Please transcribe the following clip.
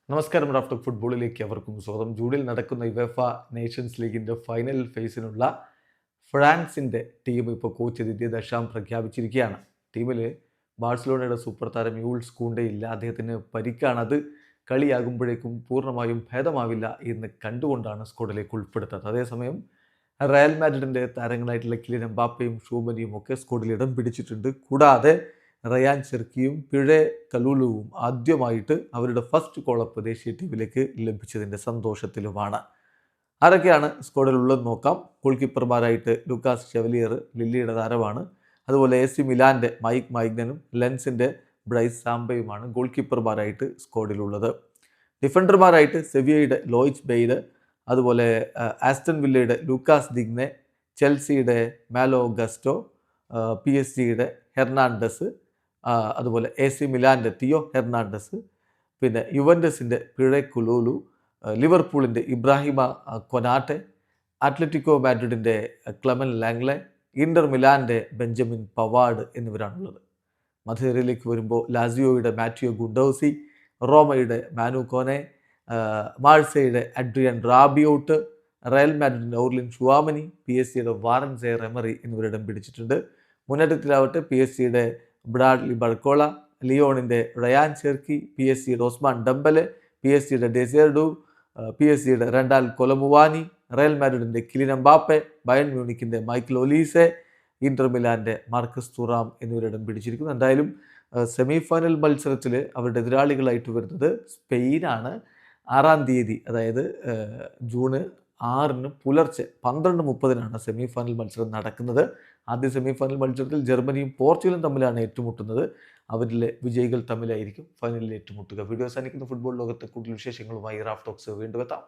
നമസ്കാരം. റാഫ്റ്റോക്ക് ഫുട്ബോളിലേക്ക് അവർക്കും സ്വാഗതം. ജൂണിൽ നടക്കുന്ന യുവേഫ നേഷൻസ് ലീഗിൻ്റെ ഫൈനൽ ഫേസിനുള്ള ഫ്രാൻസിൻ്റെ ടീം ഇപ്പോൾ കോച്ച് ദിദിയർ ദഷാം പ്രഖ്യാപിച്ചിരിക്കുകയാണ്. ടീമിൽ ബാഴ്സലോണയുടെ സൂപ്പർ താരം യൂൾസ് കൂണ്ടെ ഇല്ല. അദ്ദേഹത്തിന് പരിക്കാണ്. അത് കളിയാകുമ്പോഴേക്കും പൂർണ്ണമായും ഭേദമാവില്ല എന്ന് കണ്ടുകൊണ്ടാണ് സ്ക്വാഡിലേക്ക് ഉൾപ്പെടുത്തുന്നത്. അതേസമയം റയൽ മാഡ്രിഡിൻ്റെ താരങ്ങളായിട്ടുള്ള കിലിയൻ എംബാപ്പയും ഷൂമനിയും ഒക്കെ സ്ക്വാഡിൽ ഇടം പിടിച്ചിട്ടുണ്ട്. കൂടാതെ റയാൻ ചെർക്കിയും പിഴെ കലൂലുവും ആദ്യമായിട്ട് അവരുടെ ഫസ്റ്റ് കോളപ്പ് ദേശീയ ടീമിലേക്ക് ലഭിച്ചതിൻ്റെ സന്തോഷത്തിലുമാണ്. ആരൊക്കെയാണ് സ്ക്വാഡിൽ ഉള്ളതെന്ന് നോക്കാം. ഗോൾ കീപ്പർമാരായിട്ട് ലൂക്കാസ് ഷെവലിയർ ലില്ലിയുടെ താരമാണ്. അതുപോലെ AC മിലാൻ്റെ മൈക്ക് മൈഗ്നനും ലെൻസിൻ്റെ ബ്രൈസ് സാംബയുമാണ് ഗോൾ കീപ്പർമാരായിട്ട് സ്ക്വാഡിലുള്ളത്. ഡിഫൻഡർമാരായിട്ട് സെവിയയുടെ ലോയിച്ച് ബെയ്ഡ്, അതുപോലെ ആസ്റ്റൺ വില്ലയുടെ ലൂക്കാസ് ദിഗ്നെ, ചെൽസിയുടെ മാലോ ഗസ്റ്റോ, PSG ഹെർണാണ്ടസ്, അതുപോലെ AC മിലാൻ്റെ തിയോ ഹെർണാണ്ടസ്, പിന്നെ യുവൻറ്റസിൻ്റെ പിഴെ കുലൂലു, ലിവർപൂളിൻ്റെ ഇബ്രാഹിമ കൊനാട്ടെ, അത്ലറ്റിക്കോ മാഡ്രിഡിൻ്റെ ക്ലെമൻ ലാംഗ്ലെ, ഇന്റർ മിലാൻ്റെ ബെഞ്ചമിൻ പവാർഡ് എന്നിവരാണുള്ളത്. മധുരയിലേക്ക് വരുമ്പോൾ ലാസിയോയുടെ മാറ്റിയോ ഗുണ്ടോസി, റോമയുടെ മാനു കോനെ, മാഴ്സയുടെ അഡ്രിയൻ റാബിയോട്ട്, റയൽ മാഡ്രിഡിൻ്റെ ഓർലിൻ ഷുവാമനി, PSG വാറൻ സെയർ എമറി എന്നിവരിടം പിടിച്ചിട്ടുണ്ട്. മുന്നേറ്റത്തിലാവട്ടെ PSG ബ്രാഡ്ലി ബർക്കോള, ലിയോണിൻ്റെ Rayan Cherki, PSG Ousmane Dembele, PSG Desire Doue, PSG Randal Kolo Muani, Real മാഡ്രിഡിൻ്റെ കിലിയൻ എംബാപ്പെ, ബയൺ മ്യൂണിക്കിൻ്റെ മൈക്കൽ ഒലീസെ, ഇന്റർ മിലാൻ്റെ മാർക്കസ് തുറാം എന്നിവരിടം പിടിച്ചിരിക്കുന്നു. എന്തായാലും സെമി ഫൈനൽ മത്സരത്തിൽ അവരുടെ എതിരാളികളായിട്ട് വരുന്നത് സ്പെയിനാണ്. 6-ാം തീയതി, അതായത് ജൂൺ 6 പുലർച്ചെ 12:30 സെമി ഫൈനൽ മത്സരം നടക്കുന്നത്. ആദ്യ സെമി ഫൈനൽ മത്സരത്തിൽ ജർമ്മനിയും പോർച്ചുഗലും തമ്മിലാണ് ഏറ്റുമുട്ടുന്നത്. അവരിലെ വിജയികൾ തമ്മിലായിരിക്കും ഫൈനലിൽ ഏറ്റുമുട്ടുക. വീഡിയോ അവസാനിക്കുന്ന ഫുട്ബോൾ ലോകത്തെ കൂടുതൽ വിശേഷങ്ങളുമായി റാഫ് ടോക്സ് വീണ്ടും എത്താം.